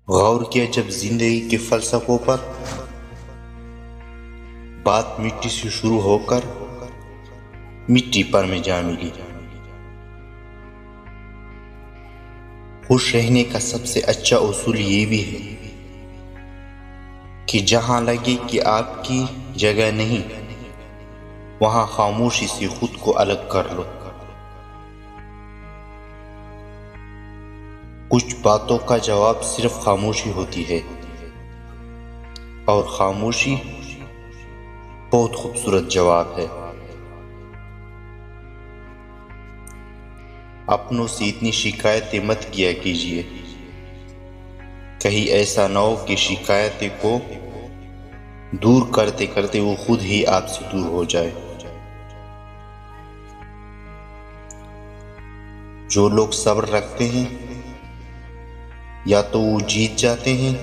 غور کیا جب زندگی کے فلسفوں پر بات مٹی سے شروع ہو کر مٹی پر میں جا ملی۔ خوش رہنے کا سب سے اچھا اصول یہ بھی ہے کہ جہاں لگے کہ آپ کی جگہ نہیں، وہاں خاموشی سے خود کو الگ کر لو۔ کچھ باتوں کا جواب صرف خاموشی ہوتی ہے، اور خاموشی بہت خوبصورت جواب ہے۔ اپنوں سے اتنی شکایتیں مت کیا کیجیے، کہیں ایسا نہ ہو کہ شکایتیں کو دور کرتے کرتے وہ خود ہی آپ سے دور ہو جائے۔ جو لوگ صبر رکھتے ہیں یا تو وہ جیت جاتے ہیں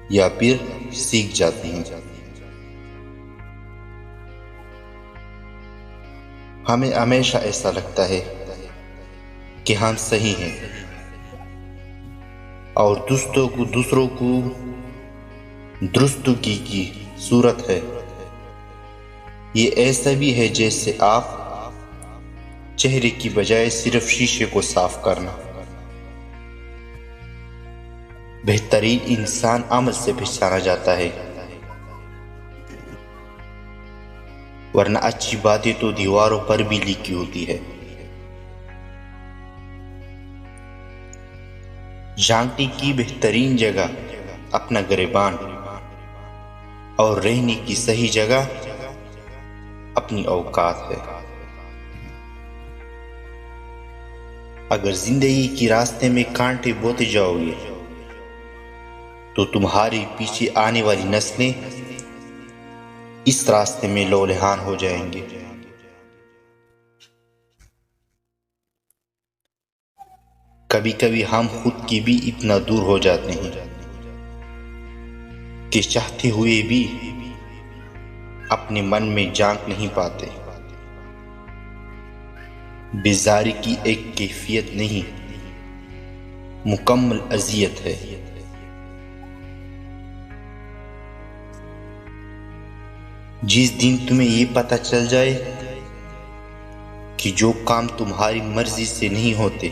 یا پھر سیکھ جاتے ہیں۔ ہمیں ہمیشہ ایسا لگتا ہے کہ ہم صحیح ہیں، اور دوسروں کو درستگی کی صورت ہے۔ یہ ایسا بھی ہے جیسے آپ چہرے کی بجائے صرف شیشے کو صاف کرنا۔ بہترین انسان عمل سے پہچانا جاتا ہے، ورنہ اچھی باتیں تو دیواروں پر بھی لکھی ہوتی ہے۔ جھانکنے کی بہترین جگہ اپنا گریبان، اور رہنے کی صحیح جگہ اپنی اوقات ہے۔ اگر زندگی کے راستے میں کانٹے بوتے جاؤ گے تو تمہارے پیچھے آنے والی نسلیں اس راستے میں لولہان ہو جائیں گے۔ کبھی کبھی ہم خود کی بھی اتنا دور ہو جاتے ہیں کہ چاہتے ہوئے بھی اپنے من میں جھانک نہیں پاتے۔ بیزاری کی ایک کیفیت نہیں، مکمل اذیت ہے۔ جس دن تمہیں یہ پتہ چل جائے کہ جو کام تمہاری مرضی سے نہیں ہوتے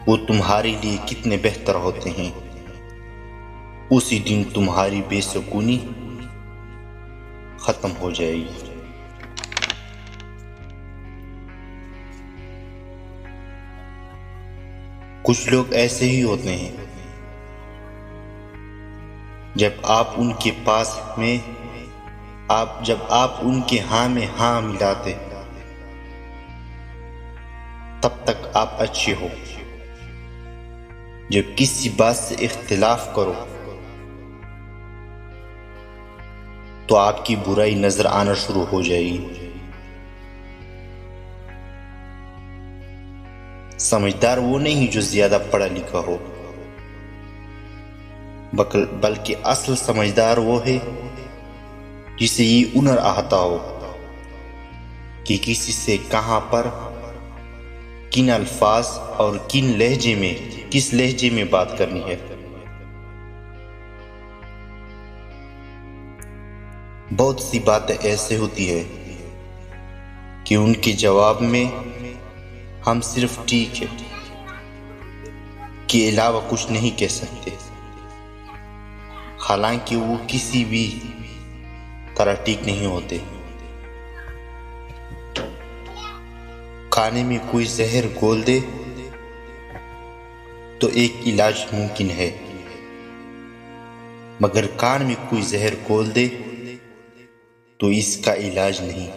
وہ تمہارے لیے کتنے بہتر ہوتے ہیں، اسی دن تمہاری بے سکونی ختم ہو جائے گی۔ کچھ لوگ ایسے ہی ہوتے ہیں، جب آپ ان کے پاس میں جب آپ ان کے ہاں میں ہاں ملاتے تب تک آپ اچھے ہو، جب کسی بات سے اختلاف کرو تو آپ کی برائی نظر آنا شروع ہو جائے گی۔ سمجھدار وہ نہیں جو زیادہ پڑھا لکھا ہو، بلکہ اصل سمجھدار وہ ہے جسے یہ ہنر آتا ہو کہ کسی سے کہاں پر، کن الفاظ اور کس لہجے میں بات کرنی ہے۔ بہت سی باتیں ایسے ہوتی ہیں کہ ان کے جواب میں ہم صرف ٹھیک ہے کے علاوہ کچھ نہیں کہہ سکتے، حالانکہ وہ کسی بھی طرح ٹھیک نہیں ہوتے۔ کھانے میں کوئی زہر گھول دے تو ایک علاج ممکن ہے، مگر کان میں کوئی زہر گھول دے تو اس کا علاج نہیں۔